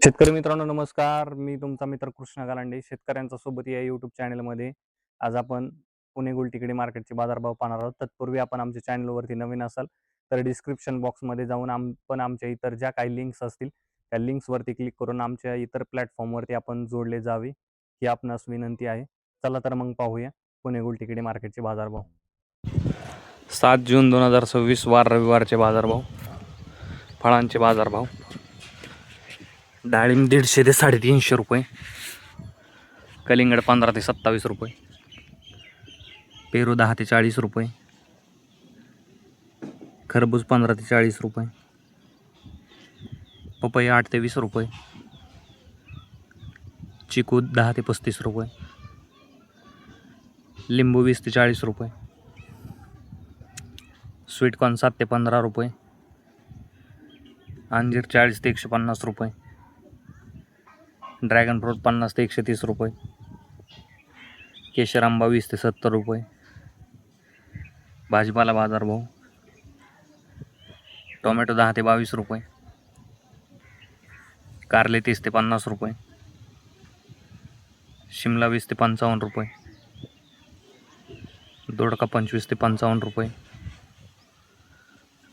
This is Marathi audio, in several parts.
शेतकरी मित्रांनो नमस्कार. मी तुमचा मित्र कृष्णा गालांडे. शेतकऱ्यांचा सोबत या यूट्यूब चॅनलमध्ये आज आपण पुणे गुलटेकडी मार्केटचे बाजारभाव पाहणार आहोत. तत्पूर्वी आपण आमच्या चॅनलवरती नवीन असाल तर डिस्क्रिप्शन बॉक्समध्ये जाऊन आमच्या इतर ज्या काही लिंक्स असतील त्या लिंक्सवरती क्लिक करून आमच्या इतर प्लॅटफॉर्मवरती आपण जोडले जावे ही आपणास विनंती आहे. चला तर मग पाहूया पुणे गुलटेकडी मार्केटचे बाजारभाव. 7 जून 2026 वार रविवारचे बाजारभाव. फळांचे बाजारभाव. डाळिंब 150 ते 350 रुपये. कलिंगड 15 ते 27 रुपये. पेरू 10 ते 40 रुपये. खरबूज 15 ते 40 रुपये. पपई 8 ते 20 रुपये. चिकू 10 ते 35 रुपये. लिंबू 20 ते 40 रुपये. स्वीटकॉर्न 7 ते 15 रुपये. अंजीर 40 ते 150 रुपये. ड्रॅगन फ्रूट 50 ते 130 रुपये. केशर आंबा 20 ते 70 रुपये. भाजीपाला बाजारभाव. टोमॅटो 10 ते 22 रुपये. कारले 30 ते 50 रुपये. शिमला 20 ते 55 रुपये. दोडका 25 ते 55 रुपये.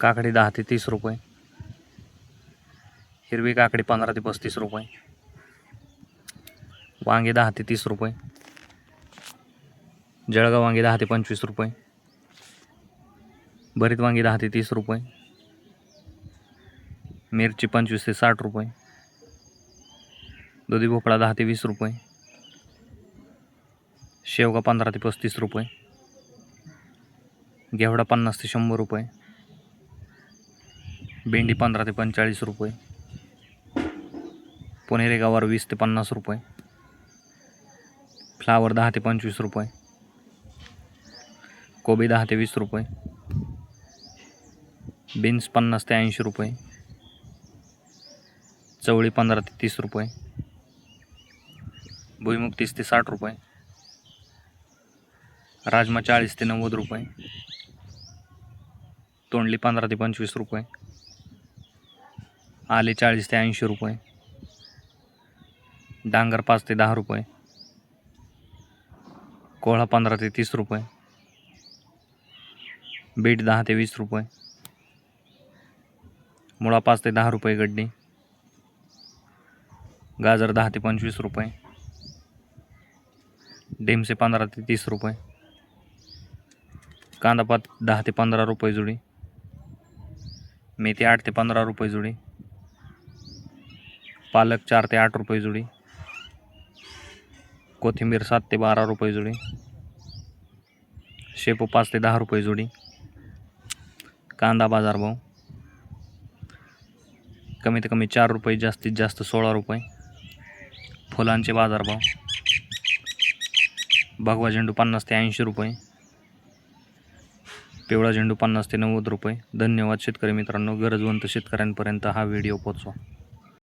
काकडी 10 ते 30 रुपये. हिरवी काकडी 15 ते 35 रुपये. वांगे 10 ते 30 रुपये. जळगाव वांगे 10 ते 25 रुपये. भरीत वांगी 10 ते 30 रुपये. मिरची 25 ते 60 रुपये. दुधी भोपळा 10 ते 20 रुपये. शेवगा 15 ते 35 रुपये. घेवडा 50 ते 100 रुपये. भेंडी 15 ते 45 रुपये. पुणेरी गवार 20 ते 50 रुपये. फ्लावर 10 ते 25 रुपये. कोबी 10 ते 20 रुपये. बीन्स 50 ते 80 रुपये. चवळी 15 ते 30 रुपये. भुईमुग 30 ते 60 रुपये. राजमा 40 ते 90 रुपये. तोंडली 15 ते 25 रुपये. आले 40 ते 80 रुपये. डांगर 5 ते 10 रुपये. कोहळा 15 ते 30 रुपये. बीट 10 ते 20 रुपये. मुळा 5 ते 10 रुपये गड्डी. गाजर 10 ते 25 रुपये. डेमसे 15 ते 30 रुपये. कांदापात 10 ते 15 रुपये जुडी. मेथी 8 ते 15 रुपये जुडी. पालक 4 ते 8 रुपये जुडी. कोथिंबीर 7 ते 12 रुपये जुडी. शेपू 5 ते 10 रुपये जुडी. कांदा बाजारभाव. कमीत कमी 4 रुपये, जास्तीत जास्त 16 रुपये. फुलांचे बाजारभाव. भगवा झेंडू 50 ते 80 रुपये. पिवळा झेंडू 50 ते 90 रुपये. धन्यवाद शेतकरी मित्रांनो. गरजवंत शेतकऱ्यांपर्यंत हा व्हिडिओ पोहोचवा.